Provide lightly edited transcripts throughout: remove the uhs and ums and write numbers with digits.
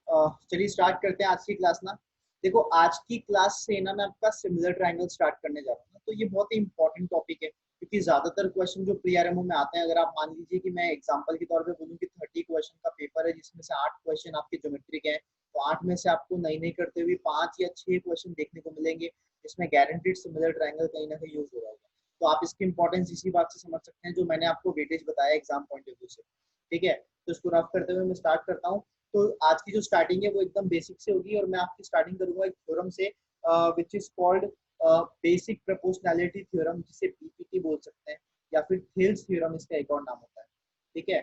चलिए स्टार्ट करते हैं आज की क्लास ना। देखो आज की क्लास से ना मैं आपका सिमिलर ट्रायंगल स्टार्ट करने जा रहा हूँ। तो ये बहुत ही इंपॉर्टेंट टॉपिक है क्योंकि ज्यादातर क्वेश्चन जो प्री आरएमओ में आते हैं, अगर आप मान लीजिए कि मैं एग्जांपल के तौर पे बोलूँ कि 30 क्वेश्चन का पेपर है जिसमें से 8 क्वेश्चन आपके ज्योमेट्री के हैं, तो 8 में से आपको नहीं नहीं करते हुए 5 या 6 क्वेश्चन देखने को मिलेंगे जिसमें गारंटीड सिमिलर ट्रायंगल कहीं ना कहीं यूज हो रहा होगा। तो आप इसकी इंपॉर्टेंस इसी बात से समझ सकते हैं जो मैंने आपको वेटेज बताया एग्जाम पॉइंट ऑफ व्यू से। ठीक है, तो इसको रफ करते हुए मैं स्टार्ट करता हूँ। तो आज की जो स्टार्टिंग है वो एकदम बेसिक से होगी और मैं आपकी स्टार्टिंग करूंगा एक थ्योरम से which is called basic proportionality theorem, जिसे बीपीटी बोल सकते हैं या फिर थेल्स थ्योरम इसका एक और नाम होता है। ठीक है,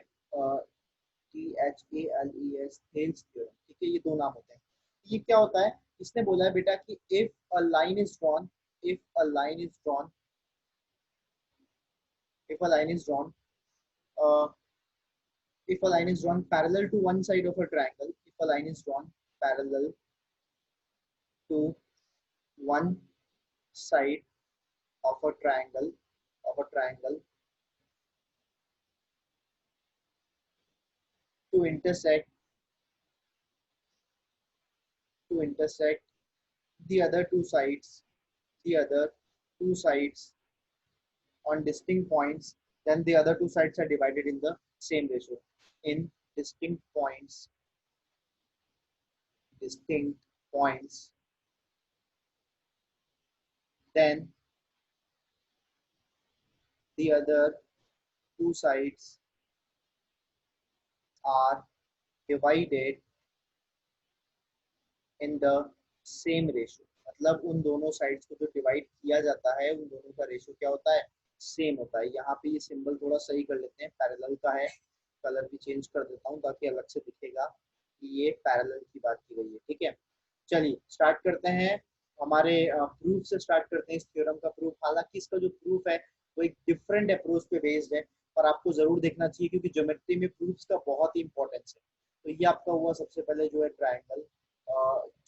THALES थेल्स थ्योरम। ठीक है, ये दो नाम होते हैं। ये क्या होता है, इसने बोला है बेटा कि if a line is drawn, if a line is drawn, if a line is drawn if a line is drawn parallel to one side of a triangle, if a line is drawn parallel to one side of a triangle, of a triangle to intersect, to intersect the other two sides, the other two sides on distinct points, then the other two sides are divided in the same ratio. In distinct points, distinct points, then the other two sides are divided in the same ratio. मतलब उन दोनों sides को जो divide किया जाता है उन दोनों का रेशियो क्या होता है, सेम होता है। यहाँ पे ये सिंबल थोड़ा सही कर लेते हैं, पैरेलल का है, कलर भी चेंज कर देता हूँ ताकि अलग से दिखेगा कि ये पैरेलल की बात की गई है। ठीक है, चलिए स्टार्ट करते हैं। हमारे प्रूफ से स्टार्ट करते हैं इस थ्योरम का प्रूफ। हालांकि इसका जो प्रूफ है वो एक डिफरेंट अप्रोच पे बेस्ड है, पर आपको जरूर देखना चाहिए क्योंकि ज्योमेट्री में प्रूफ्स का बहुत ही इंपॉर्टेंस है। तो ये आपका हुआ सबसे पहले जो है ट्राइंगल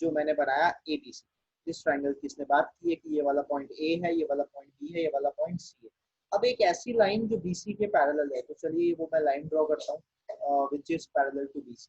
जो मैंने बनाया ABC। इस ट्राइंगल की इसने बात की है कि ये वाला पॉइंट A है, ये वाला पॉइंट B है, ये वाला पॉइंट C है। अब एक ऐसी लाइन जो BC के पैरेलल है, तो चलिए वो मैं लाइन ड्रॉ करता हूँ which is parallel to BC।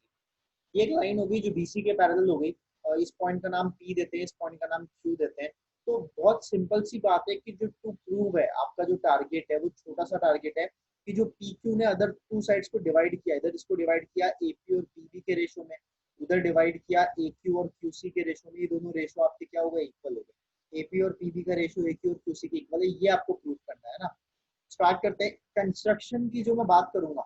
ये एक लाइन होगी जो BC के पैरेलल हो गई। इस पॉइंट का नाम P देते हैं, इस पॉइंट का नाम Q देते हैं। तो बहुत सिंपल सी बात है कि जो टू प्रूव है आपका जो टारगेट है वो छोटा सा टारगेट है कि जो PQ ने अदर टू साइड्स को डिवाइड किया, इधर इसको डिवाइड किया AP और PB के रेशो में, उधर डिवाइड किया AQ और QC के रेशो में, ये दोनों रेशो आपके क्या हो गए, इक्वल हो गए। AP और PB का रेशो AQ और QC के इक्वल है, ये आपको प्रूव करना है ना। स्टार्ट करते हैं। कंस्ट्रक्शन की जो मैं बात करूंगा,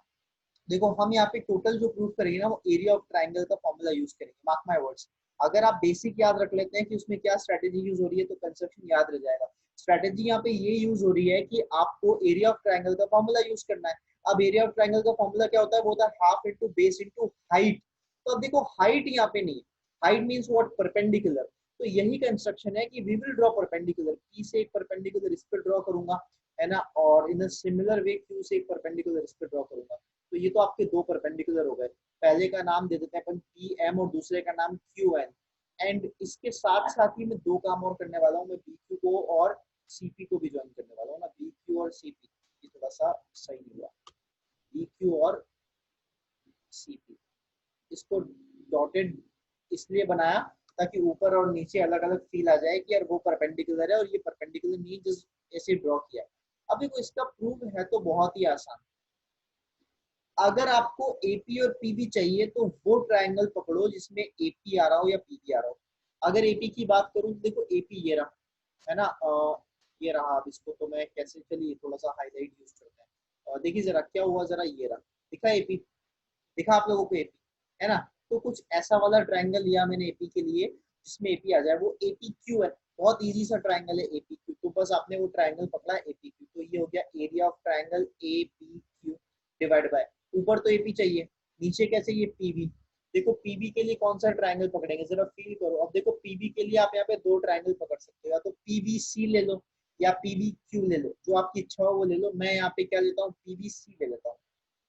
देखो हम यहाँ पे टोटल जो प्रूफ करेंगे ना वो एरिया ऑफ ट्राइंगल का फॉर्मूला यूज करेंगे। मार्क माय वर्ड्स, अगर आप बेसिक याद रख लेते हैं कि उसमें क्या स्ट्रेटेजी यूज हो रही है तो कंस्ट्रक्शन याद रह जाएगा। स्ट्रेटेजी यहाँ पे ये यूज हो रही है कि आपको एरिया ऑफ ट्राइंगल का फॉर्मूला यूज करना है। अब एरिया ऑफ ट्राइंगल का फॉर्मूला क्या होता है, वो होता है half into base into height. तो अब देखो हाइट यहाँ पे नहीं है, हाइट मीन्स व्हाट, परपेंडिकुलर। तो यही कंस्ट्रक्शन है कि we will draw perpendicular, P से एक परपेंडिकुलर इस पर ड्रॉ करूंगा, है ना, और इन अ सिमिलर वे क्यू से एक परपेंडिकुलर इस पर ड्रॉ करूंगा। तो ये तो आपके दो परपेंडिकुलर हो गए। पहले का नाम दे देते हैं अपन PM और दूसरे का नाम QN। एंड इसके साथ साथ ही मैं दो काम और करने वाला हूँ, मैं BQ को और CP को भी ज्वाइन करने वाला हूँ ना। BQ और CP, ये थोड़ा सा सही नहीं हुआ, BQ और CP, इसको डॉटेड इसलिए बनाया ताकि ऊपर और नीचे अलग अलग फील आ जाए कि यार वो परपेंडिकुलर है और ये परपेंडिकुलर नहीं, जिस ऐसे ड्रॉ किया। अब देखो इसका प्रूफ है तो बहुत ही आसान। अगर आपको AP और PB चाहिए तो वो ट्रायंगल पकड़ो जिसमें AP आ रहा हो या PB आ रहा हो। अगर AP की बात करूं तो देखो AP ये रहा, है ना, ये रहा। अब इसको तो मैं कैसे, चलिए थोड़ा सा हाईलाइट यूज करते हैं। देखिए जरा क्या हुआ, जरा ये रहा, दिखा AP, दिखा आप लोगों को AP, है ना। तो कुछ ऐसा वाला ट्रायंगल लिया मैंने AP के लिए जिसमें AP आ जाए, वो APQ है। बहुत इजी सा ट्रायंगल है APQ। तो बस आपने वो ट्रायंगल पकड़ा APQ, तो ये हो गया area of triangle APQ divide by, ऊपर तो AP चाहिए, नीचे क्या चाहिए, PB। देखो PB के लिए कौन सा ट्रायंगल पकड़ेंगे, जरा फील करो। अब देखो PB के लिए आप यहाँ पे दो ट्रायंगल पकड़ सकते हो, या तो PBC ले लो या PBQ ले लो, जो आपकी इच्छा हो वो ले लो। मैं यहाँ पे क्या लेता हूँ, PBC ले लेता हूँ।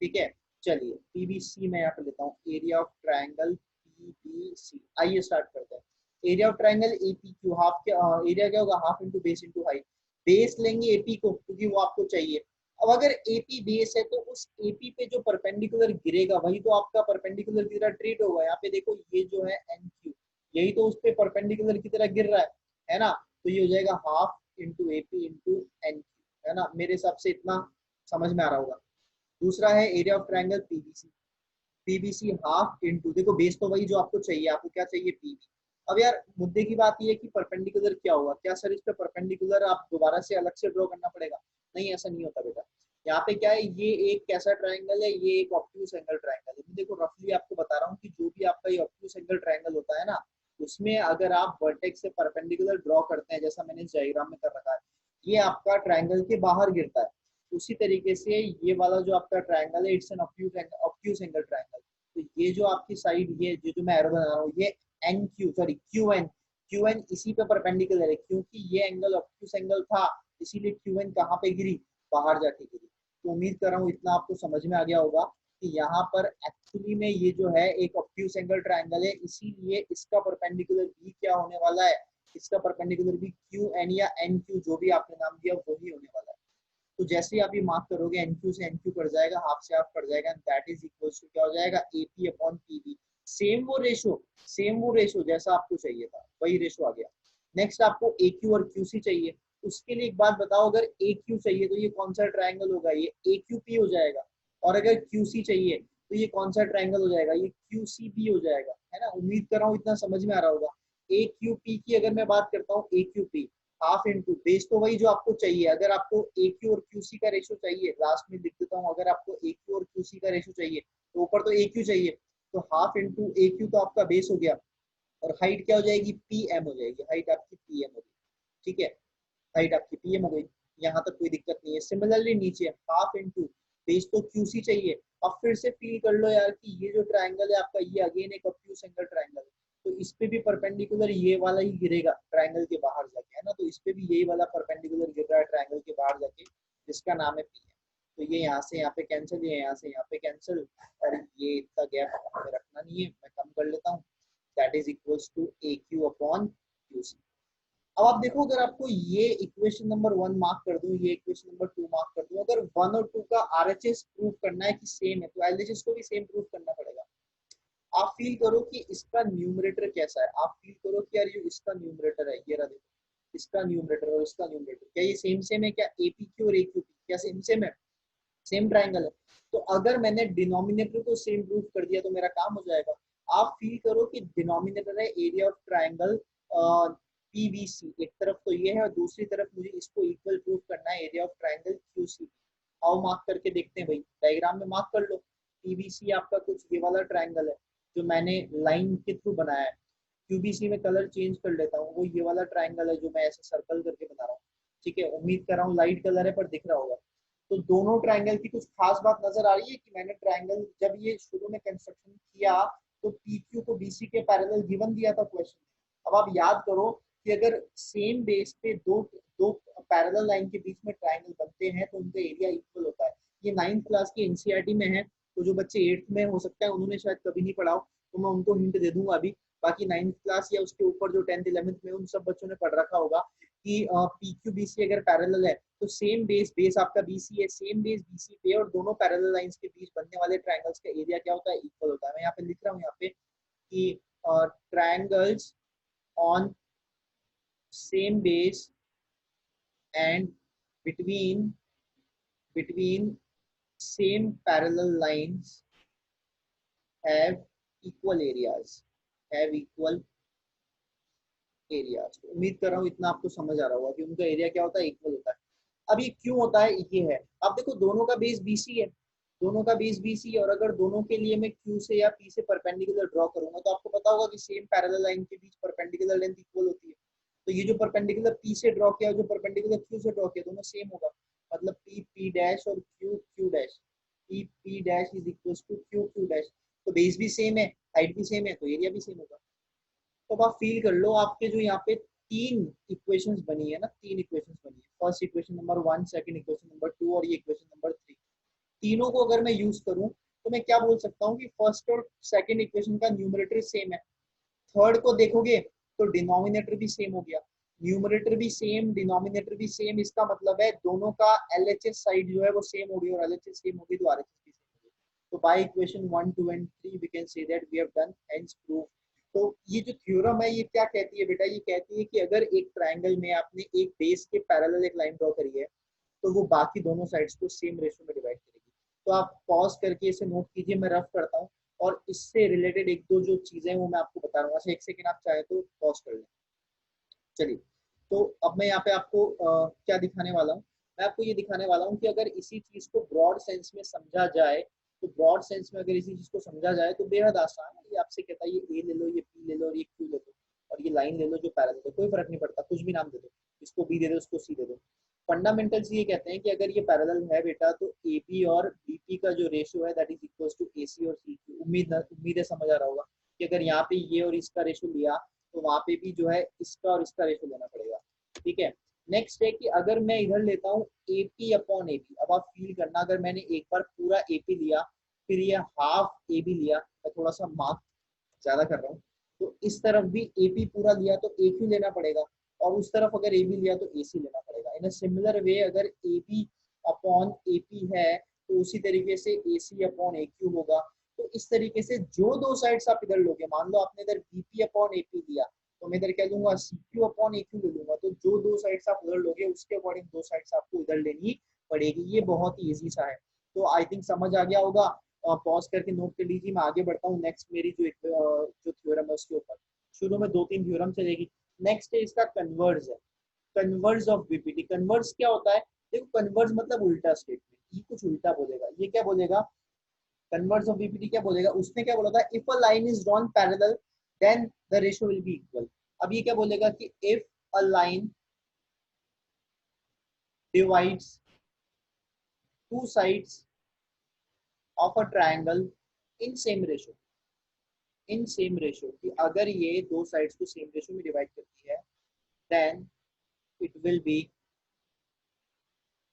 ठीक है, चलिए PBC मैं यहाँ पे लेता हूँ, एरिया ऑफ ट्रायंगल PBC। आइए स्टार्ट करते हैं। Area of triangle APQ, half के एरिया क्या होगा, half into base into height. Base लेंगे AP को क्योंकि वो आपको चाहिए। अब अगर एपी बेस है तो उस एपी पे जो परपेंडिकुलर गिरेगा वही तो आपका परपेंडिकुलर की तरह ट्रीट होगा। यहाँ पे देखो ये जो है एन क्यू, यही तो उस पे परपेंडिकुलर की तरह गिर रहा है ना। तो ये हो जाएगा half into AP into N Q, है ना। मेरे हिसाब से इतना समझ में आ रहा होगा। दूसरा है area of triangle PBC. PBC half into, देखो बेस तो वही जो आपको चाहिए, आपको क्या चाहिए पीबी। अब यार मुद्दे की बात ये है कि परपेंडिकुलर क्या होगा, क्या सर इस पे परपेंडिकुलर आप दोबारा से अलग से ड्रॉ करना पड़ेगा? नहीं, ऐसा नहीं होता बेटा। यहाँ पे क्या है, ये एक कैसा ट्राइंगल है, ये एक ऑब्ट्यूज एंगल ट्राइंगल है। देखो रफली आपको बता रहा हूँ कि जो भी आपका ये ऑब्ट्यूज एंगल ट्राइंगल होता है ना, उसमें अगर आप वर्टेक्स से परपेंडिकुलर ड्रॉ करते हैं, जैसा मैंने इस डायग्राम में कर रखा है, ये आपका ट्राइंगल के बाहर गिरता है। उसी तरीके से ये वाला जो आपका ट्राइंगल है, it's an obtuse angle triangle. तो ये जो आपकी साइड, ये जो मैं एरो बना रहा हूँ, ये N Q sorry Q N, Q N इसी पे परपेंडिकुलर है, क्योंकि ये एंगल ऑब्ट्यूज एंगल था, इसीलिए क्यू एन कहाँ पे गिरी, बाहर जाके गिरी। तो उम्मीद कर रहा हूँ इतना आपको समझ में आ गया होगा कि यहाँ पर एक्चुअली में ये जो है एक ऑब्ट्यूज एंगल ट्राइंगल है, इसीलिए इसका परपेंडिकुलर भी क्या होने वाला है, इसका परपेंडिकुलर भी क्यू एन या एन क्यू जो भी आपने नाम दिया वही होने वाला है। तो जैसे ही आप ये मार्क करोगे एन क्यू से एन क्यू कट जाएगा, हाफ से हाफ कट जाएगा, दैट इज इक्वल टू क्या हो जाएगा, एपी अपॉन पीबी। सेम वो रेशो जैसा आपको चाहिए था वही रेशो आ गया। नेक्स्ट आपको ए क्यू और क्यू सी चाहिए। उसके लिए एक बात बताओ, अगर ए क्यू चाहिए तो ये कौन सा ट्राइंगल होगा, ये ए क्यू पी हो जाएगा। और अगर क्यू सी चाहिए तो ये कौन सा ट्राइंगल हो जाएगा, ये क्यू सी बी हो जाएगा, है ना। उम्मीद कर रहा हूँ इतना समझ में आ रहा होगा। ए क्यू पी की अगर मैं बात करता हूँ, A Q P half into base तो वही जो आपको चाहिए। अगर आपको ए क्यू और क्यू सी का रेशो चाहिए, लास्ट में लिख देता हूँ, अगर आपको ए क्यू और क्यू सी का रेशो चाहिए तो ऊपर तो ए क्यू चाहिए, तो हाफ इंटू ए क्यू तो आपका बेस हो गया, और हाइट क्या हो जाएगी, पी एम हो जाएगी, हाइट आपकी पी एम हो गई। ठीक है, हाइट आपकी पी एम हो गई, यहाँ तक कोई दिक्कत नहीं है। सिमिलरली नीचे हाफ इंटू बेस तो क्यू सी चाहिए। अब फिर से फील कर लो यार कि ये जो ट्राइंगल है आपका, ये अगेन एक ऑब्ट्यूज एंगल ट्राइंगल है, तो इस पे भी परपेंडिकुलर ये वाला ही गिरेगा ट्राइंगल के बाहर जाके, है ना। तो इस पे भी यही वाला परपेंडिकुलर गिर रहा है ट्राइंगल के बाहर जाके, जिसका नाम है पी एम। तो ये यहाँ से यहाँ पे कैंसिल, ये यहाँ से यहाँ पे कैंसिल, और ये इतना गैप हमें रखना नहीं है, मैं कम कर लेता हूँ। That is equals to A Q upon Q C. अब आप देखो, अगर आपको ये इक्वेशन नंबर 1 मार्क कर दूं, ये इक्वेशन नंबर 2 मार्क कर दूं, अगर 1 और 2 का आरएचएस प्रूव करना है कि सेम है, तो एलएचएस को भी सेम प्रूव करना पड़ेगा। आप फील करो कि इसका न्यूमरेटर कैसा है, आप फील करो कि यार ये इसका न्यूमरेटर है, ये रहा देखो, इसका न्यूमरेटर और इसका न्यूमरेटर, क्या ये सेम सेम है, क्या एपीक्यू और एक्यूपी क्या सेम सेम है, सेम ट्राइंगल है। तो अगर मैंने डिनोमिनेटर को सेम प्रूव कर दिया तो मेरा काम हो जाएगा। आप फील करो कि डिनोमिनेटर है एरिया ऑफ ट्राइंगल पीबीसी, एक तरफ तो ये है और दूसरी तरफ मुझे इसको इक्वल प्रूव करना है एरिया ऑफ ट्राइंगल क्यूसी। आओ मार्क करके देखते हैं भाई, डायग्राम में मार्क कर लो। पीबीसी आपका कुछ ये वाला ट्राइंगल है जो मैंने लाइन के थ्रू बनाया है। क्यूबीसी में कलर चेंज कर लेता हूँ, वो ये वाला ट्राइंगल है जो मैं ऐसे सर्कल करके बना रहा हूँ। ठीक है, उम्मीद कर रहा हूँ लाइट कलर है पर दिख रहा होगा। तो दोनों ट्राइंगल की कुछ खास बात नजर आ रही है कि मैंने ट्राइंगल जब ये शुरू में कंस्ट्रक्शन किया तो पी क्यू को बीसी के पैरेलल गिवन दिया था क्वेश्चन। अब आप याद करो कि अगर सेम बेस पे दो दो पैरेलल लाइन के बीच में ट्राइंगल बनते हैं तो उनका एरिया इक्वल होता है। ये 9th क्लास की एनसीईआरटी में है, तो जो बच्चे 8th में हो सकता है उन्होंने शायद कभी नहीं पढ़ा हो, तो मैं उनको हिंट दे दूंगा अभी। बाकी 9th क्लास या उसके ऊपर जो 10th 11th में उन सब बच्चों ने पढ़ रखा होगा कि पी क्यू बी सी अगर पैरेलल है तो सेम बेस आपका बीसी है, सेम बेस बीसी पे और दोनों पैरेलल लाइंस के बीच बनने वाले ट्राइंगल्स का एरिया क्या होता है, इक्वल होता है। मैं यहाँ पे लिख रहा हूँ यहाँ पे कि triangles on same base and between same parallel lines have equal areas, have equal areas. तो उम्मीद कर रहा हूँ इतना आपको समझ आ रहा होगा कि उनका एरिया क्या होता है, इक्वल होता है। अब ये क्यों होता है, ये है, अब देखो दोनों का बेस बीसी है, दोनों का बेस बीसी, और अगर दोनों के लिए मैं क्यू से या पी से परपेंडिकुलर ड्रॉ करूंगा तो आपको पता होगा कि सेम पैरेलल लाइन के बीच परपेंडिकुलर लेंथ इक्वल होती है। तो ये जो परपेंडिकुलर पी से ड्रॉ किया, जो परपेंडिकुलर क्यू से ड्रॉ किया, दोनों सेम होगा। मतलब पी पी डैश और Q Q dash, P P dash is equal to Q Q dash. तो बेस भी सेम है, हाइट भी सेम है, तो एरिया भी सेम होगा। तो आप फील कर लो, आपके जो यहाँ पे तीन इक्वेशंस बनी है ना, तीन इक्वेशंस बनी है, first equation number 1, second equation number 2 और ये इक्वेशन नंबर 3, तीनों को अगर मैं यूज करूं तो मैं क्या बोल सकता हूँ कि फर्स्ट और सेकंड इक्वेशन का न्यूमरेटर सेम है। थर्ड को देखोगे तो डिनोमिनेटर भी सेम हो गया। न्यूमरेटर भी सेम, डिनोमिनेटर भी सेम, इसका मतलब है दोनों का एलएचएस साइड जो है वो सेम होगी और एलएचएस सेम होगी तो आरएचएस भी सेम होगी। तो by equation 1 2 and 3 we can say that we have done hence proof. तो ये जो थ्योरम है ये क्या कहती है बेटा, ये कहती है कि अगर एक ट्रायंगल में आपने एक बेस के पैरेलल एक लाइन ड्रॉ करी है तो वो बाकी दोनों साइड्स को सेम रेशियो में डिवाइड करेगी। तो आप पॉज करके इसे नोट कीजिए, मैं रफ करता हूँ और इससे रिलेटेड एक दो जो चीजें हैं वो मैं आपको बता रहा हूँ। अच्छा एक सेकेंड आप चाहे तो पॉज कर लें। चलिए, तो अब मैं यहाँ पे आपको क्या दिखाने वाला हूँ, मैं आपको ये दिखाने वाला हूँ कि अगर इसी चीज को ब्रॉड सेंस में समझा जाए, तो ब्रॉड सेंस में अगर इसी चीज को समझा जाए तो बेहद आसान है। ये आपसे कहता है ये ए ले लो, ये पी ले लो और ये क्यू ले लो और ये लाइन ले लो जो पैरेलल है, कोई फर्क नहीं पड़ता, कुछ भी नाम दे दो, इसको बी दे दो, इसको सी दे दो। फंडामेंटल्स ये कहते हैं कि अगर ये पैरेलल है बेटा तो ए बी और बी पी का जो रेशियो है दैट इज इक्वल टू ए सी और सी क्यू। उम्मीद है समझ आ रहा होगा कि अगर यहाँ पे ये और इसका रेशियो लिया तो वहां पे भी जो है इसका और इसका रेशियो लेना पड़ेगा। ठीक है, नेक्स्ट है कि अगर मैं इधर लेता हूँ एपी अपॉन एपी, अब आप फील करना अगर मैंने एक बार पूरा एपी लिया फिर ये हाफ ए बी लिया, मैं थोड़ा सा मार्क ज्यादा कर रहा हूँ, तो इस तरफ भी एपी पूरा लिया तो ए क्यू लेना पड़ेगा और उस तरफ अगर ए बी लिया तो ए सी लेना पड़ेगा। इन अ सिमिलर वे अगर A B upon A P है तो उसी तरीके से ए सी अपॉन ए क्यू होगा। तो इस तरीके से जो दो साइड्स आप इधर लोगे, मान लो आपने इधर बीपी अपॉन एपी लिया तो मैं इधर क्या लूंगा सी क्यू अपॉन ए क्यू ले लूंगा। तो जो दो साइड्स आप उधर लोगे उसके अकॉर्डिंग दो साइड्स आपको इधर लेनी पड़ेगी। ये बहुत ही ईजी सा है, तो आई थिंक समझ आ गया होगा। पॉज करके नोट कर लीजिए, मैं आगे बढ़ता हूँ नेक्स्ट मेरी जो थ्योरम है उसके ऊपर। शुरू में दो तीन थ्योरम चलेगी। नेक्स्ट है इसका कन्वर्ज है, कन्वर्ज ऑफ बीपीटी। कन्वर्ज क्या होता है, देखो कन्वर्ज मतलब उल्टा स्टेटमेंट, ये कुछ उल्टा बोलेगा। ये क्या बोलेगा, कन्वर्ज ऑफ बीपीटी क्या बोलेगा, उसने क्या बोला था, if a line is drawn parallel then the ratio will be equal. अब ये क्या बोलेगा कि if a line divides two sides of a triangle in same ratio, in same ratio, कि अगर ये दो साइड्स को सेम रेशियो में डिवाइड करती है then it will be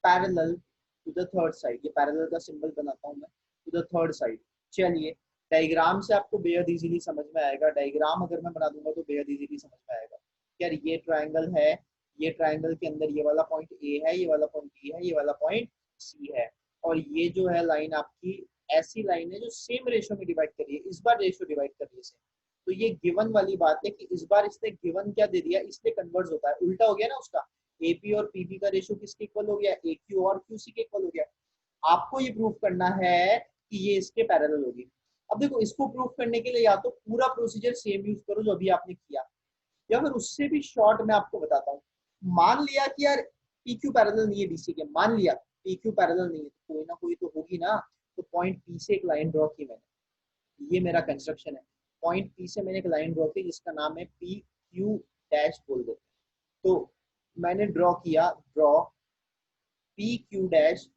parallel to the third side. ये पैरेलल का सिंबल बनाता हूं मैं, टू द थर्ड साइड। चलिए, डायग्राम से आपको बेहद इजीली समझ में आएगा, डायग्राम अगर मैं बना दूंगा तो बेहद इजीली समझ में आएगा। यार ये ट्रायंगल है, ये ट्रायंगल के अंदर ये वाला पॉइंट ए है, ये वाला पॉइंट बी है, ये वाला पॉइंट सी है और ये जो है लाइन आपकी ऐसी लाइन है जो सेम रेशियो में डिवाइड कर रही है, इस बार रेशियो डिवाइड कर रही है सेम। तो ये गिवन वाली बात है कि इस बार इसने गिवन क्या दे दिया इसलिए कन्वर्ज होता है, उल्टा हो गया ना उसका। एपी और पीबी का रेशियो किसके इक्वल हो गया, ए क्यू और क्यूसी के इक्वल हो गया। आपको ये प्रूफ करना है कि ये इसके पैरेलल होगी। अब देखो इसको प्रूफ करने के लिए या तो पूरा प्रोसीजर सेम यूज करो जो अभी आपने किया, या फिर उससे भी शॉर्ट मैं आपको बताता हूँ। मान लिया कि यार पी क्यू पैरेलल नहीं है डीसी के, मान लिया पी क्यू पैरेलल नहीं है तो कोई ना कोई तो होगी ना। तो पॉइंट पी से एक लाइन ड्रॉ की मैंने, ये मेरा कंस्ट्रक्शन है। पॉइंट पी से मैंने एक लाइन ड्रॉ की जिसका नाम है पी क्यू डैश बोल दो। तो मैंने ड्रॉ किया, draw P Q dash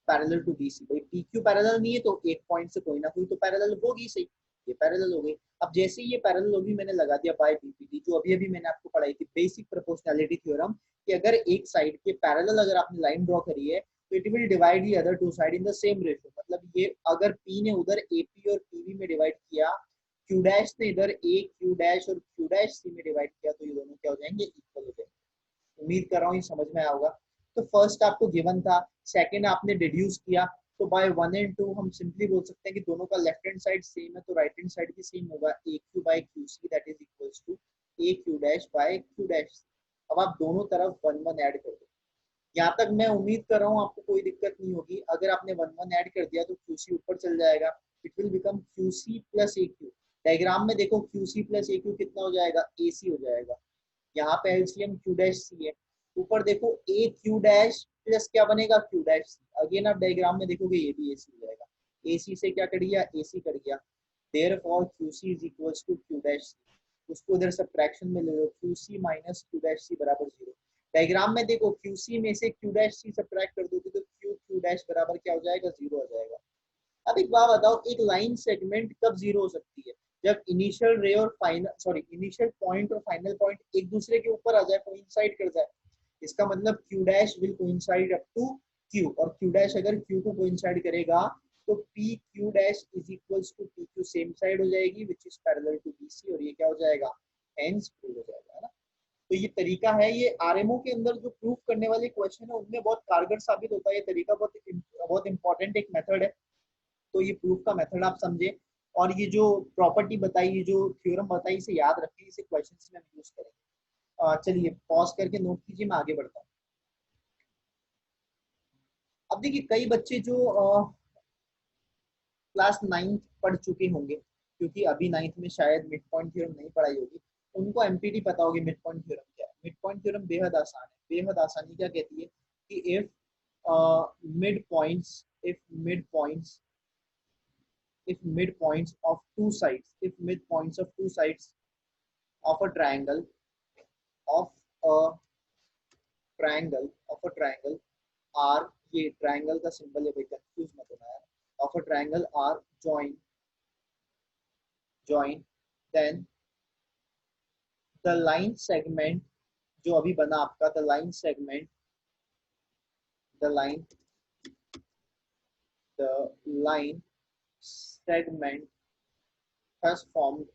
parallel to B C. भाई पी क्यू पैरेलल नहीं है तो एक पॉइंट से कोई ना कोई तो पैरेलल होगी सही, ये पैरेलल हो गई। अब जैसे ही ये पैरेलल होगी मैंने लगा दिया बाय बीपीटी, जो अभी अभी मैंने आपको पढ़ाई थी बेसिक प्रोपोर्शनैलिटी थ्योरम, कि अगर एक साइड के पैरेलल अगर आपने लाइन ड्रॉ करी है तो it will divide the other two side in the same ratio. मतलब ये अगर पी ने उधर एपी और पीबी में डिवाइड किया, क्यू डैश ने इधर ए क्यू डैश और क्यू डैश सी में डिवाइड किया, तो ये दोनों क्या हो जाएंगे, इक्वल हो जाएंगे। उम्मीद कर रहा हूँ ये समझ में आया होगा। तो फर्स्ट आपको गिवन था, सेकंड आपने डिड्यूस किया, तो बाय 1 एंड 2 हम सिंपली बोल सकते हैं कि दोनों का लेफ्ट हैंड साइड सेम है तो राइट हैंड साइड भी सेम होगा, A Q by Q C that is equals to A Q dash by Q dash. अब आप दोनों तरफ 1 1 ऐड कर दो। यहाँ तक मैं उम्मीद कर रहा हूँ आपको कोई दिक्कत नहीं होगी। अगर आपने 1 1 ऐड कर दिया तो क्यूसी ऊपर चल जाएगा, it will become QC plus A Q. Diagram में देखो क्यूसी प्लस ए क्यू कितना हो जाएगा, ए सी हो जाएगा। यहाँ पे एलसीएम क्यू डैश सी है, ऊपर देखो ए क्यू डैश प्लस क्या बनेगा, क्यू डैश सी। अगेन आप डायग्राम में देखोगे ये भी ए सी हो जाएगा, ए सी से क्या कट गया, ए सी कट गया। Therefore Q C is equals to Q dash C. उसको इधर सब्ट्रैक्शन में ले लो, Q C minus Q dash C बराबर जीरो। डायग्राम में देखो क्यू सी में से क्यू डैश सी सब्ट्रैक्ट कर दोगे तो क्यू क्यू डैश बराबर क्या हो जाएगा, जीरो हो जाएगा। अब एक बात बताओ, एक लाइन सेगमेंट कब जीरो हो सकती है, जब इनिशियल रे और फाइनल इनिशियल पॉइंट और फाइनल पॉइंट एक दूसरे के ऊपर आ जाए, कोइंसाइड कर जाए। इसका मतलब Q dash will coincide up to Q, और क्यू डैश अगर क्यू को कोइंसाइड करेगा तो P Q dash is equals to P Q same side हो जाएगी which is parallel to B C, और ये क्या हो जाएगा, हेंस प्रूव हो जाएगा, है ना। तो ये तरीका है, ये आरएमओ के अंदर जो प्रूफ करने वाले क्वेश्चन है उनमें बहुत कारगर साबित होता है। ये तरीका बहुत इंपॉर्टेंट एक मेथड है। तो ये प्रूफ का मेथड आप समझे, और ये जो प्रॉपर्टी बताई, ये जो थ्योरम बताई, इसे याद रखें, इसे क्वेश्चंस में यूज करेंगे। चलिए पॉज करके नोट कीजिए, मैं आगे बढ़ता हूँ। अब देखिए कई बच्चे जो क्लास 9th पढ़ चुके होंगे, क्योंकि अभी 9th में शायद मिड पॉइंट थ्योरम नहीं पढ़ाई होगी, उनको एमपीटी पता होगी मिड पॉइंट थ्योरम क्या है। मिड पॉइंट थ्योरम बेहद आसान है। बेहद आसानी क्या कहती है कि if mid points if mid points if midpoints of two sides if midpoints of two sides of a triangle of a triangle are, ये triangle का symbol है भाई, कंफ्यूज मत होना यार, of a triangle are join then the line segment जो अभी बना आपका, the line segment the line segment thus formed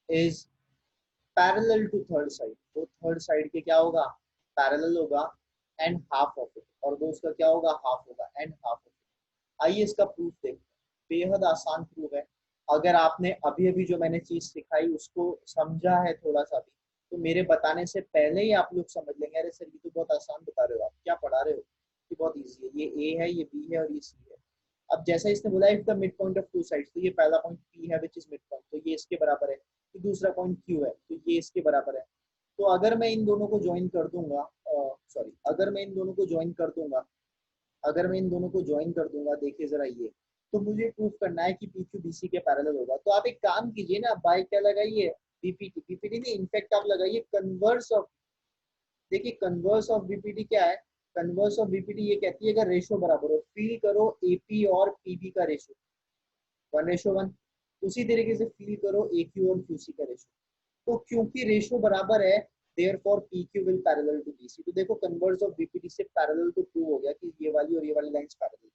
is parallel to third side. वो थर्ड साइड के क्या होगा, पैरेलल होगा, एंड हाफ ऑफ इट, और वो उसका क्या होगा, हाफ होगा, एंड हाफ ऑफ इट। आइए इसका प्रूफ देखते हैं। बेहद आसान प्रूफ है। अगर आपने अभी अभी जो मैंने चीज सिखाई उसको समझा है थोड़ा सा भी, तो मेरे बताने से पहले ही आप लोग समझ लेंगे, अरे सर ये तो बहुत आसान बता रहे हो, आप क्या पढ़ा रहे हो, ये बहुत ईजी है, ये ए है, ये बी है, और ये सी है। अब जैसा इसने बोला if the mid point of two sides, तो ये पहला पॉइंट पी है विच इज मिड पॉइंट, तो ये इसके बराबर है। तो दूसरा पॉइंट क्यू है, तो ये इसके बराबर है। तो अगर मैं इन दोनों को ज्वाइन कर दूंगा, सॉरी, अगर मैं इन दोनों को ज्वाइन कर दूंगा, देखिए जरा ये, तो मुझे प्रूफ करना है कि पी क्यू बी सी के पैरेलल होगा। तो आप एक काम कीजिए ना, बाय क्या लगाइए, बीपीटी। बीपीटी नहीं, इनफैक्ट आप लगाइए कन्वर्स ऑफ। देखिए कन्वर्स ऑफ बीपीटी क्या है, कन्वर्स ऑफ बीपीटी ये कहती है अगर रेशो बराबर हो, फील करो एपी और पीबी का रेशो 1:1। उसी तरीके से फील करो ए क्यू और क्यूसी का रेशो। तो क्योंकि रेशो बराबर है, therefore P Q will parallel to BC. तो देखो कन्वर्स ऑफ बीपीटी से पैरेलल तो प्रूव हो गया कि ये वाली और ये वाली लाइंस पैरेलल।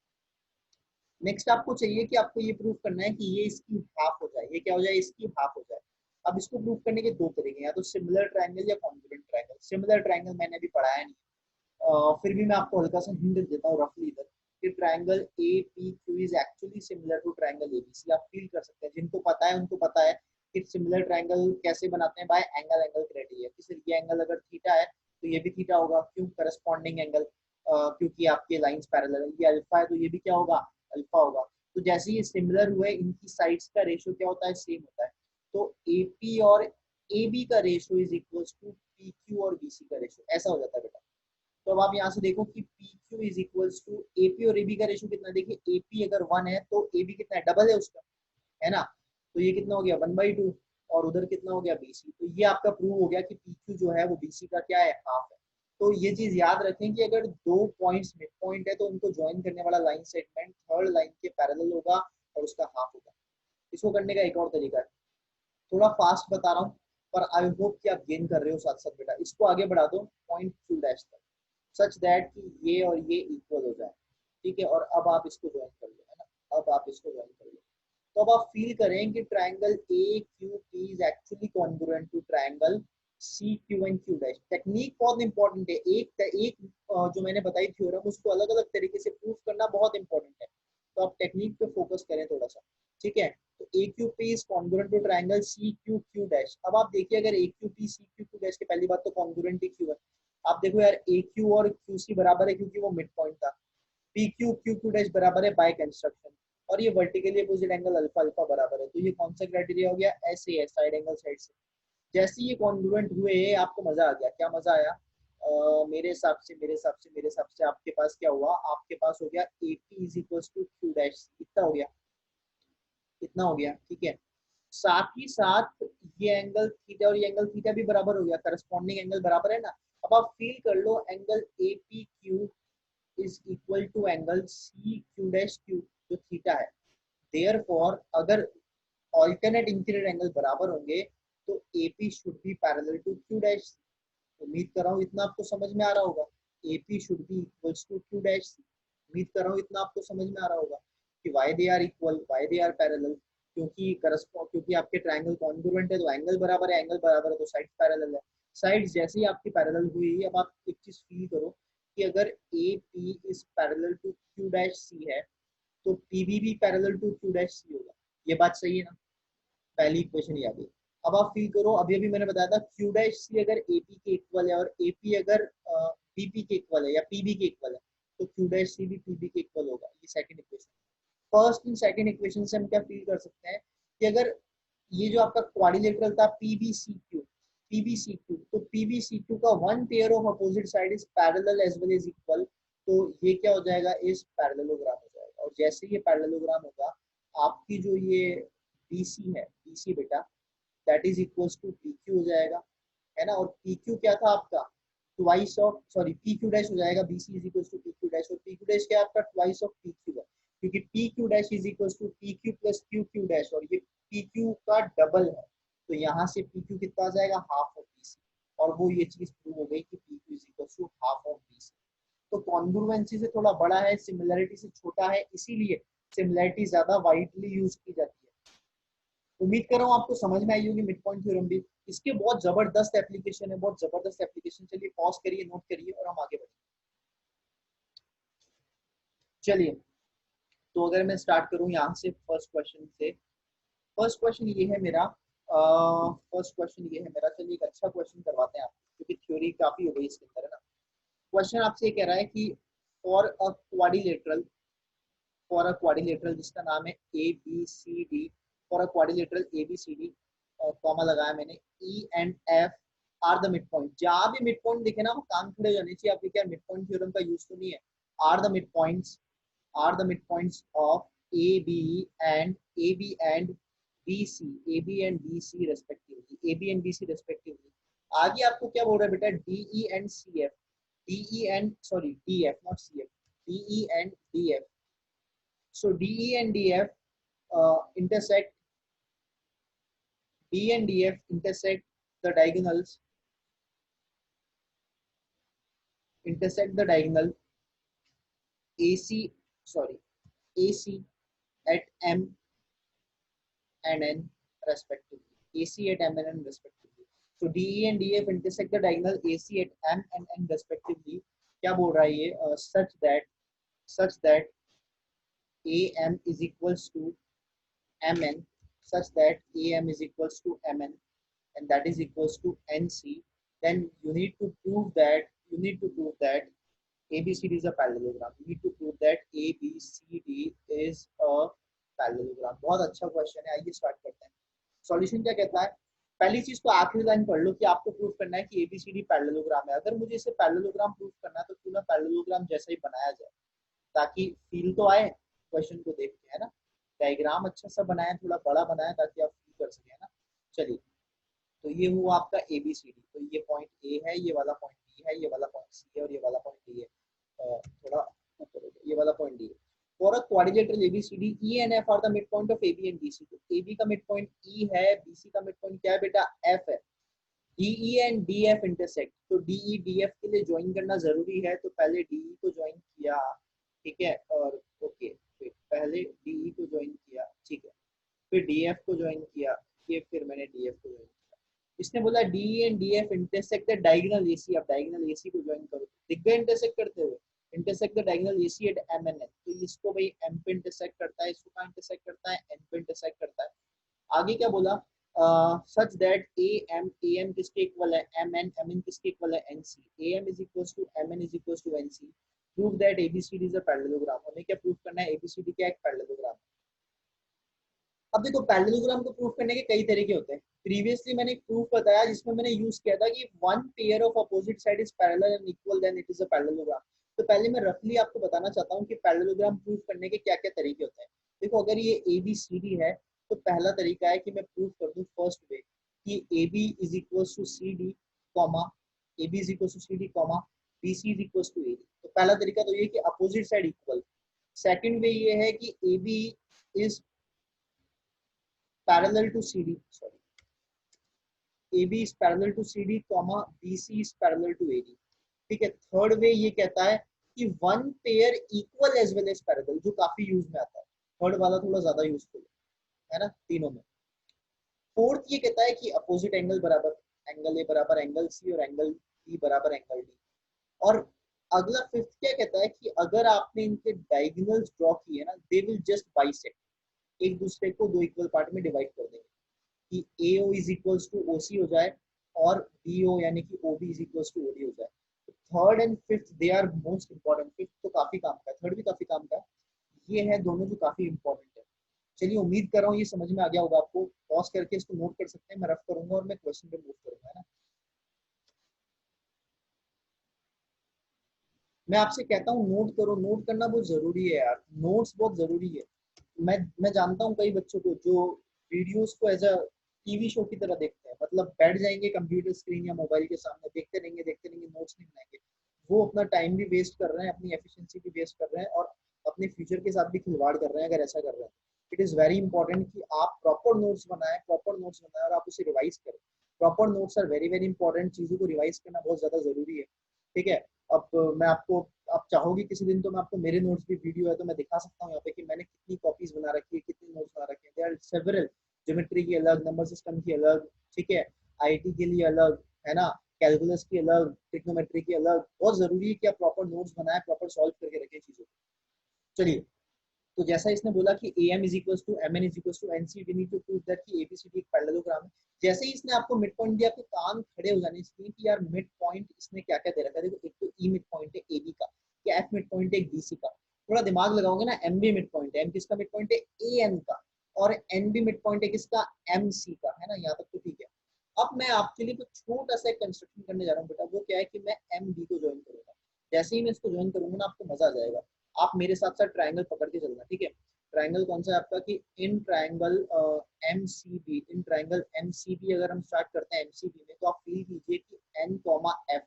नेक्स्ट आपको चाहिए कि आपको ये प्रूव करना है कि ये इसकी हाफ हो जाए, ये क्या हो जाए, इसकी हाफ हो जाए। अब इसको प्रूव करने के दो तरीके हैं, या तो सिमिलर ट्रायंगल या कॉन्ग्रुएंट ट्रायंगल। सिमिलर ट्रायंगल मैंने अभी पढ़ाया नहीं, फिर भी मैं आपको हल्का सा हिंट देता हूँ रफली इधर, कि triangle A P Q is actually similar to triangle ABC. आप फील कर सकते हैं, जिनको पता है उनको पता है कि सिमिलर ट्रायंगल कैसे बनाते हैं, बाय एंगल क्राइटेरिया। कि सिर्फ ये एंगल अगर थीटा है तो ये भी थीटा होगा, क्यों, करस्पॉन्डिंग एंगल, क्योंकि आपके लाइंस पैरेलल है। ये अल्फा है तो ये भी क्या होगा, अल्फा होगा। तो जैसे ये सिमिलर हुए, इनकी साइड्स का रेशियो क्या होता है, सेम होता है। तो एपी और ए बी का ratio is equal to P Q और बी सी का रेशियो, ऐसा हो जाता है बेटा। तो अब आप यहाँ से देखो कि P Q is equals to AP और एबी का रेशियो कितना है। देखिए एपी अगर 1 है तो एबी कितना है, डबल है उसका, है ना। तो ये कितना हो गया, 1/2, और उधर कितना हो गया, बीसी। तो ये आपका प्रूव हो गया कि पी क्यू जो है वो बीसी का क्या है, हाफ है। तो ये चीज याद रखें कि अगर दो पॉइंट्स मिड पॉइंट है तो उनको ज्वाइन करने वाला लाइन सेगमेंट थर्ड लाइन के पैरेलल होगा और उसका हाफ होगा। इसको करने का एक और तरीका है, थोड़ा फास्ट बता रहा हूँ, पर आई होप कि आप गेन कर रहे हो साथ साथ। बेटा इसको आगे बढ़ा दो पॉइंट टू डैश तक, सच दैट कि ये और ये इक्वल हो जाए, ठीक है। और अब आप इसको ज्वाइन कर लो, है ना, अब आप इसको ज्वाइन कर लो। तो अब आप फील करें कि triangle A Q P is actually congruent to triangle C Q and Q dash. Technique बहुत इंपॉर्टेंट है, एक जो मैंने बताई थ्योरम उसको अलग अलग तरीके से प्रूफ करना बहुत इंपॉर्टेंट है। तो आप टेक्निक पे फोकस करें थोड़ा सा, ठीक है। तो A Q P is congruent to triangle C Q Q dash. अब आप देखिए अगर A Q P C Q Q dash के, पहली बात तो कॉन्ग्रुएंट ही क्यू है। आप देखो यार ए क्यू और क्यू सी बराबर है क्योंकि वो मिड पॉइंट था। P Q Q Q dash बराबर है बाय कंस्ट्रक्शन, और ये vertically opposite angle alpha alpha बराबर है। तो ये कौन सा क्राइटेरिया हो गया, ऐसे है, साइड एंगल साइड से। जैसे ये कॉन्ग्रुएंट हुए आपको मजा आ गया, क्या मजा आया, मेरे हिसाब से आपके पास क्या हुआ, आपके पास हो गया A P is equal to Q dash, इतना हो गया, इतना हो गया, ठीक है। साथ ही साथ ये एंगल थीटा और ये एंगल थीटा भी बराबर हो गया, करस्पॉन्डिंग एंगल बराबर है ना। अब आप फील कर लो angle A P Q is equal to angle C Q dash Q जो थीटा है। देयरफॉर अगर ऑल्टरनेट इंटीरियर एंगल बराबर होंगे तो AP should be parallel to Q dash. उम्मीद कर रहा हूँ इतना आपको समझ में आ रहा होगा, AP should be equals to Q dash. उम्मीद कर रहा हूँ इतना आपको समझ में आ रहा होगा कि why they are equal, why they are parallel. क्योंकि आपके ट्रायंगल कॉन्ग्रुएंट है तो एंगल बराबर है, एंगल बराबर है तो साइड पैरेलल है। साइड जैसे ही आपकी पैरेलल हुई, अब आप एक चीज फील करो कि अगर A P is parallel to Q dash C है तो पीबी भी parallel to Q dash C होगा। ये बात सही है ना? पहली इक्वेशन ये आ गई। अब आप फील करो, अभी अभी मैंने बताया था क्यू डैश सी अगर एपी के इक्वल है और एपी अगर बीपी के इक्वल है या पीबी के इक्वल है तो क्यू डैश सी भी पीबी के इक्वल होगा। ये second equation. First and second equation से हम क्या फील कर सकते हैं कि अगर ये जो आपका क्वाड्रिलेटरल था पीबीसीक्यू, तो पीबीसीक्यू का one pair of opposite side is parallel as well as equal, तो ये क्या हो जाएगा, इस पैरेललोग्राम हो जाएगा। और जैसे ये पैरेललोग्राम होगा, आपकी जो ये बीसी है, बीसी बेटा that is equals to PQ हो जाएगा, है ना। और पीक्यू क्या था आपका, twice of, sorry PQ dash हो जाएगा, BC is equals to PQ dash, और पीक्यू डैश क्या आपका ट्वाइस ऑफ पीक्यू है, क्योंकि PQ dash is equals to PQ plus QQ dash, और ये PQ का डबल है, तो यहाँ से PQ कितना आ जाएगा, हाफ ऑफ BC, और वो ये चीज प्रूव हो गई कि PQ is equals to half of BC। तो कॉन्ग्रुएंसी से थोड़ा बड़ा है, सिमिलरिटी से छोटा है, इसीलिए सिमिलरिटी ज्यादा वाइडली यूज की जाती है। उम्मीद कर रहा हूँ आपको समझ में आई होगी मिड पॉइंट थ्योरम भी। इसके बहुत जबरदस्त एप्लीकेशन है, बहुत जबरदस्त एप्लीकेशन। चलिए पॉज करिए, नोट करिए और हम आगे बढ़ेंगे। चलिए, तो अगर मैं स्टार्ट करूं यहाँ से फर्स्ट क्वेश्चन से, फर्स्ट क्वेश्चन ये है मेरा, चलिए एक अच्छा क्वेश्चन करवाते हैं आपको, क्योंकि थ्योरी काफी हो गई इसके अंदर, है ना। क्वेश्चन आपसे ये कह रहा है कि फॉर अ क्वाड्रिलेटरल जिसका नाम है A B C D, for a quadrilateral A B C D, comma लगाया मैंने, E and F are the mid point. जहां भी मिड पॉइंट दिखे ना, वो कान खड़े हो जाने चाहिए आपके, क्या मिड पॉइंट थ्योरम का यूज तो नहीं है। Are the mid points of AB and BC, AB and BC respectively। आगे आपको क्या बोल रहा है बेटा, DE and CF, DE and sorry DF not CF, DE and DF। So DE and DF intersect, D and DF intersect the diagonals, AC, sorry AC at M and N respectively, AC at M and N respectively। So DE and DF intersect the diagonal AC at M and N respectively। क्या बोल रहा है ये, such that AM is equals to MN, such that AM is equals to MN and that is equals to NC, then you need to prove that ABCD is a parallelogram। You need to prove that ABCD is a parallelogram. बहुत अच्छा question है, आइए start करते हैं। Solution क्या कहता है, पहली चीज तो आखिरी लाइन पढ़ लो कि आपको प्रूफ करना है कि एबीसीडी पैरेललोग्राम है। अगर मुझे इसे पैरेललोग्राम प्रूफ करना है तो क्यों ना पैरेललोग्राम जैसा ही बनाया जाए, ताकि फील तो आए क्वेश्चन को देख के, है ना। डायग्राम अच्छा सा बनाया, थोड़ा बड़ा बनाया, ताकि आप फील कर सके, है ना। चलिए, तो ये हुआ आपका एबीसीडी। तो ये पॉइंट ए है, ये वाला पॉइंट बी है, ये वाला पॉइंट सी है और ये वाला पॉइंट डी है। थोड़ा ऊपर हो गया, ये वाला पॉइंट डी है। For a quadrilateral ABCD, E and F are the midpoint of AB and BC। तो AB का midpoint E है, BC का midpoint क्या है बेटा, F है। DE and DF intersect, तो DE DF के लिए ज्वाइन करना जरूरी है, तो पहले DE को ज्वाइन किया, ठीक है, और ओके, पहले DE को ज्वाइन किया, ठीक है, फिर DF को ज्वाइन किया, ये फिर मैंने DF को ज्वाइन किया। इसने बोला DE and DF intersect the diagonal AC, अब diagonal AC को ज्वाइन करो, दिख गया इंटरसेक्ट करते हुए, intersect the diagonal AC at M and N। तो इसको भाई M पे इंटरसेक्ट करता है, इसको कहाँ इंटरसेक्ट करता है, N पे इंटरसेक्ट करता है। आगे क्या बोला, सच दैट AM किसके इक्वल है, MN किसके इक्वल है, NC, AM is equals to MN is equals to NC। Prove that ABCD is a parallelogram। हमें क्या प्रूव करना है, ABCD क्या एक पैरेललोग्राम है। अब देखो, पैरेललोग्राम को प्रूव करने के कई तरीके होते हैं। प्रीवियसली मैंने एक प्रूफ बताया जिसमें मैंने यूज किया था कि one pair of opposite side is parallel and equal, then it is a parallelogram. तो पहले मैं रफली आपको बताना चाहता हूँ कि पैरेललोग्राम प्रूफ करने के क्या क्या तरीके होते हैं। देखो, अगर ये ABCD है तो पहला तरीका है कि मैं प्रूफ कर दूं फर्स्ट वे कि AB is equals to CD comma, AB is equals to CD comma, BC is equals to AD। तो पहला तरीका तो ये कि opposite side equal. Second way ये है कि AB is parallel to CD, sorry, AB is parallel to CD, BC is parallel to AD। ठीक है। थर्ड वे ये कहता है कि one pair equal as well as parallel, जो काफी यूज में आता है। थर्ड वाला थोड़ा ज्यादा यूजफुल है ना, तीनों में। फोर्थ ये कहता है कि अपोजिट एंगल बराबर एंगल ए बराबर एंगल सी और एंगल बी बराबर एंगल डी। और अगला फिफ्थ क्या कहता है कि अगर आपने इनके डायगोनल्स ड्रॉ किए ना, दे विल जस्ट बाइसेक्ट, एक दूसरे को दो इक्वल पार्ट में डिवाइड कर देंगे, कि AO is equals to OC हो जाए और BO यानी कि OB is equals to OD हो जाए। Third and fifth they are most important. Fifth तो काफी काम का है, थर्ड भी काफी काम का है, ये है दोनों जो काफी इंपॉर्टेंट है। चलिए, उम्मीद कर रहा हूँ ये समझ में आ गया होगा आपको। पॉज करके इसको नोट कर सकते हैं, मैं रफ करूंगा और मैं क्वेश्चन पे मूव करूंगा, है ना। मैं आपसे कहता हूँ नोट करो, नोट करना बहुत जरूरी है यार, नोट्स बहुत जरूरी है। मैं जानता हूँ कई बच्चों को जो वीडियोस को एज अ टीवी शो की तरह देखते हैं, मतलब बैठ जाएंगे कंप्यूटर स्क्रीन या मोबाइल के सामने, देखते रहेंगे, नोट्स नहीं बनाएंगे। वो अपना टाइम भी वेस्ट कर रहे हैं, अपनी एफिशिएंसी भी वेस्ट कर रहे हैं, और अपने फ्यूचर के साथ भी खिलवाड़ कर रहे हैं अगर ऐसा कर रहे हैं। इट इज़ वेरी इंपॉर्टेंट कि आप प्रॉपर नोट्स बनाएं और आप उसे रिवाइज करें। Proper notes are very very important, चीज़ों को रिवाइज करना बहुत ज़्यादा ज़रूरी है। ठीक है। अब मैं आपको, आप चाहोगे किसी दिन तो मैं आपको मेरे नोट्स भी, वीडियो है तो मैं दिखा सकता हूँ यहाँ पे कि मैंने कितनी कॉपीज बना रखी है, कितने नोट्स बना रखे हैं। देयर आर सेवरल, ज्योमेट्री की अलग, नंबर सिस्टम की अलग, ठीक है, आईटी के लिए अलग, है ना, कैलकुलस की अलग, ट्रिग्नोमेट्री की अलग। बहुत जरूरी है कि आप प्रॉपर नोट्स बनाए, प्रॉपर सॉल्व करके रखें चीजों को। चलिए, तो जैसा इसने बोला कि AM is equal to MN is equal to NC, we need to prove that कि ABCD एक पैरेललोग्राम है। जैसे ही इसने आपको मिड पॉइंट दिया, आपके कान खड़े हो जाने चाहिए कि यार मिड पॉइंट इसने क्या क्या दे रखा है। देखो, एक तो E मिड पॉइंट है AB का, या F मिड पॉइंट है BC का। थोड़ा दिमाग लगाओगे ना, MB मिड पॉइंट है, M किसका मिड पॉइंट है, AN का। और NB मिड पॉइंट है किसका, MC का, है ना। यहाँ तक तो ठीक है। अब मैं आपके लिए कुछ छोटा सा कंस्ट्रक्शन करने जा रहा हूँ बेटा। वो क्या है कि मैं MB को ज्वाइन करूंगा। जैसे ही मैं इसको ज्वाइन करूंगा ना, आपको मजा आ जाएगा। आप मेरे साथ साथ ट्राइंगल पकड़ के चलना, ठीक है। ट्राइंगल कौन सा है आपका, कि in triangle MCB, in triangle MCB अगर हम स्टार्ट करते हैं MCB में, तो आप फील कीजिए कि N, F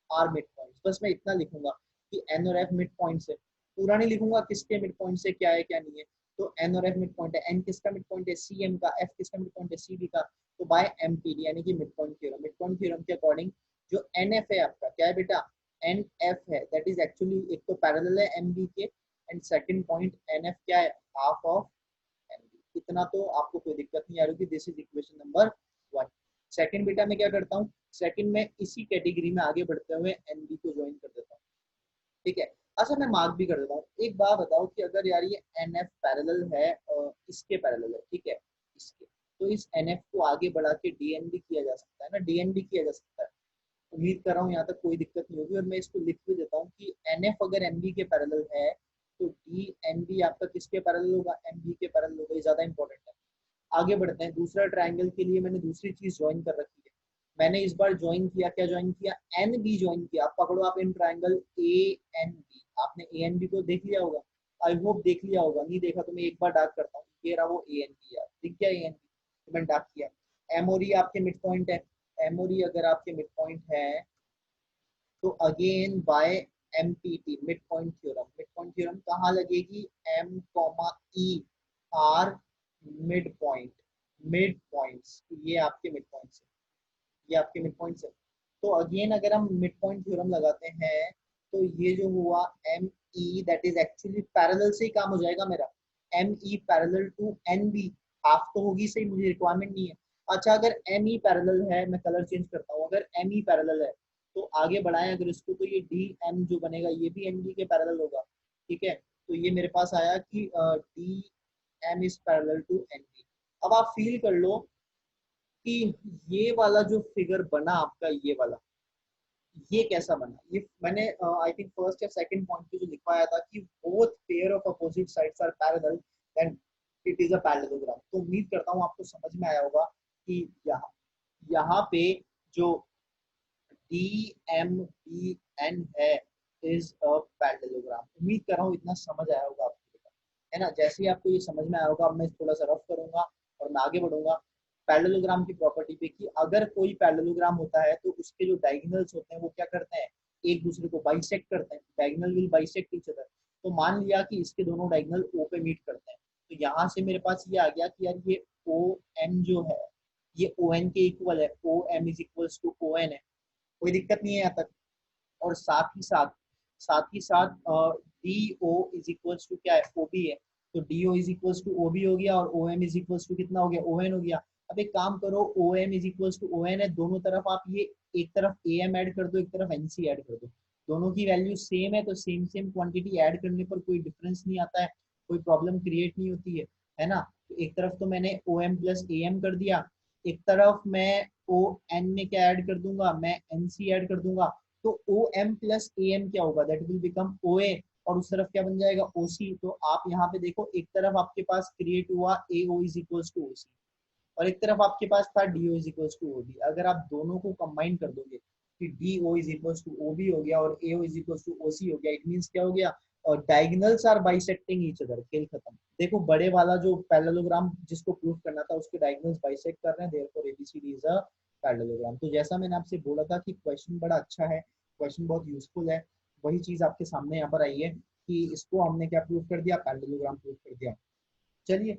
are mid point. बस मैं इतना लिखूंगा कि N और F मिड पॉइंट से, पूरा नहीं लिखूंगा किसके मिड पॉइंट से क्या है क्या नहीं है। तो N और F मिड पॉइंट है, N किसका मिड पॉइंट है, CM का, F किसका मिड पॉइंट है, CB का। तो बाय MPD यानी कि mid point theorem, mid point theorem के अकॉर्डिंग जो NF है आपका, क्या है बेटा, NF है, दैट इज एक्चुअली एक तो पैरेलल है MB के, एंड सेकंड पॉइंट NF क्या है, हाफ ऑफ MB। इतना तो आपको कोई दिक्कत नहीं आ रही। This is equation number 1। Second बेटा मैं क्या करता हूँ, सेकंड में इसी कैटेगरी में आगे बढ़ते हुए NB को ज्वाइन कर देता हूँ, ठीक है। अच्छा, मैं मार्क भी कर देता हूँ। एक बात बताओ कि अगर यार ये NF पैरेलल है, इसके पैरेलल है, ठीक है, इसके, तो इस NF को आगे बढ़ा के DN भी किया जा सकता है ना, DN भी किया जा सकता है। उम्मीद कर रहा हूँ यहाँ तक कोई दिक्कत नहीं होगी। और मैं इसको लिख भी देता हूँ कि NF अगर MB के पैरेलल है, तो DNB आपका किसके पैरेलल होगा, MB के पैरेलल होगा। ये ज्यादा इंपॉर्टेंट है। आगे बढ़ते हैं। दूसरा ट्राइंगल के लिए मैंने दूसरी चीज ज्वाइन कर रखी है। मैंने इस बार ज्वाइन किया, क्या ज्वाइन किया, NB ज्वाइन किया। आप पकड़ो, आप इन ट्राइंगल ANB, आपने ANB को देख लिया होगा, आई होप देख लिया होगा। नहीं देखा तो मैं एक बार डार्क करता हूँ, ये रहा वो ANB यार, दिख गया ANB, तो मैंने डार्क किया। M और E आपके मिड पॉइंट है, M और E अगर आपके मिड पॉइंट है, तो again by MPT, mid point theorem. Mid point theorem कहाँ लगेगी, M, E are mid point, mid points, ये आपके मिड पॉइंट्स है, ये आपके मिड पॉइंट्स है। तो अगेन अगर हम मिड पॉइंट थ्योरम लगाते हैं, तो ये जो हुआ ME, that is actually parallel से ही काम हो जाएगा मेरा। ME parallel to NB, half तो होगी सही, मुझे रिक्वायरमेंट नहीं है। अच्छा, अगर ME पैरेलल है, मैं कलर चेंज करता हूँ, अगर ME पैरेलल है तो आगे बढ़ाएं अगर इसको, तो ये DM जो बनेगा ये भी NB के पैरेलल होगा, ठीक है। तो ये मेरे पास आया कि DM is parallel to NB। अब आप फील कर लो कि ये वाला जो फिगर बना आपका, ये वाला, ये कैसा बना। ये मैंने आई थिंक फर्स्ट या सेकंड पॉइंट पे जो लिखवाया था कि both pair of opposite sides are parallel, then it is a parallelogram. तो उम्मीद करता हूँ आपको समझ में आया होगा कि यहाँ यहाँ पे जो DMBN है इज अ पैरेललोग्राम। उम्मीद कर रहा हूँ इतना समझ आया होगा आपको, है ना। जैसे ही आपको ये समझ में आया होगा, अब मैं थोड़ा सा रफ करूंगा और मैं आगे बढ़ूंगा पैरेललोग्राम की प्रॉपर्टी पे, कि अगर कोई पैरेललोग्राम होता है तो उसके जो डायगोनल्स होते हैं वो क्या करते हैं, एक दूसरे को बाइसेक्ट करते हैं। Diagonal will bisect each other. तो मान लिया कि इसके दोनों डायगोनल O पे मीट करते हैं, तो यहाँ से मेरे पास ये आ गया कि यार ये OM जो है ये ON के इक्वल है, OM is equals to ON है। कोई दिक्कत नहीं है यहाँ तक। और साथ ही साथ D O is equals to क्या है, ओ बी है। तो DO is equals to OB हो गया और OM इज इक्वल्स टू कितना हो गया, ON हो गया। अब एक काम करो, OM is equals to ON है, दोनों तरफ आप ये एक तरफ AM ऐड कर दो, एक तरफ NC ऐड कर दो, दोनों की वैल्यू सेम है तो सेम सेम क्वांटिटी ऐड करने पर कोई डिफरेंस नहीं आता है, कोई प्रॉब्लम क्रिएट नहीं होती है ना। तो एक तरफ तो मैंने OM प्लस AM कर दिया, एक तरफ मैं ON में क्या ऐड कर दूंगा, मैं NC ऐड कर दूंगा, तो OM प्लस AM क्या होगा, दैट विल बिकम OA, और उस तरफ क्या बन जाएगा, OC। तो आप यहाँ पे देखो, एक तरफ आपके पास क्रिएट हुआ AO is equals to OC, और एक तरफ आपके पास था DO is equals to OB। अगर आप दोनों को कंबाइन कर दोगे कि DO is equals to OB हो गया और AO is equals to OC हो गया, इट मींस क्या हो गया, और diagonals are bisecting each other, खेल खत्म। देखो बड़े वाला जो पैरेललोग्राम जिसको प्रूव करना था उसके डायगोनल्स बाइसेक्ट कर रहे हैं, therefore ABCD is a parallelogram. तो जैसा मैंने आपसे बोला था कि क्वेश्चन बड़ा अच्छा है, क्वेश्चन बहुत यूजफुल है, वही चीज आपके सामने यहाँ पर आई है कि इसको हमने क्या प्रूव कर दिया, पैरेललोग्राम प्रूव कर दिया। चलिए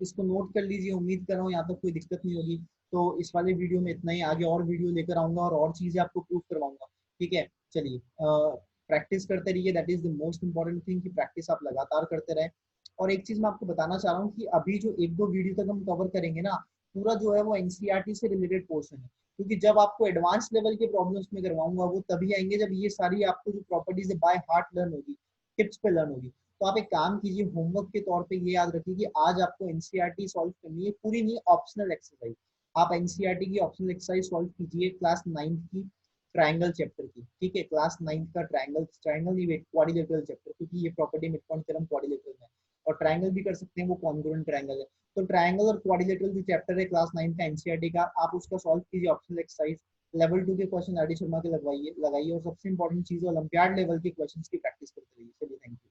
इसको नोट कर लीजिए, उम्मीद कर रहा हूँ यहाँ तक कोई दिक्कत नहीं होगी। तो इस वाले वीडियो में इतना ही, आगे और वीडियो लेकर आऊंगा और चीजें आपको प्रूव करवाऊंगा, ठीक है। चलिए प्रैक्टिस करते रहिए, that is the most important thing कि प्रैक्टिस आप लगातार करते रहे। और एक चीज मैं आपको बताना चाह रहा हूँ कि अभी जो एक दो वीडियो तक हम कवर करेंगे ना, पूरा जो है वो एनसीईआरटी से रिलेटेड पोर्शन है, क्योंकि जब आपको एडवांस लेवल के प्रॉब्लम्स में करवाऊंगा वो तभी आएंगे जब ये सारी आपको जो प्रॉपर्टीज है बाय हार्ट लर्न होगी, टिप्स पे लर्न होगी। तो आप एक काम कीजिए, होमवर्क के तौर पे ये याद रखिए कि आज आपको एनसीईआरटी सॉल्व करनी है, पूरी नहीं ऑप्शनल एक्सरसाइज। आप एनसीईआरटी की ऑप्शनल एक्सरसाइज सॉल्व कीजिए क्लास 9 की ट्रायंगल चैप्टर की, ठीक है, क्लास 9 का ट्रायंगल, ट्रायंगल नहीं क्वाड्रिलेटरल चैप्टर, क्योंकि ये property mid point theorem quadrilateral में, और ट्रायंगल भी कर सकते हैं, वो कॉन्ग्रुएंट ट्रायंगल है। तो ट्रायंगल और क्वाड्रिलेटरल जो चैप्टर है क्लास 9 का एनसीईआरटी का, आप उसका सॉल्व कीजिए ऑप्शनल एक्सरसाइज। लेवल 2 के क्वेश्चन आर डी शर्मा के लगवाइए लगाइए, और सबसे इंपॉर्टेंट चीज ओलंपियाड लेवल के क्वेश्चन की प्रैक्टिस करते रहिए। चलिए थैंक यू।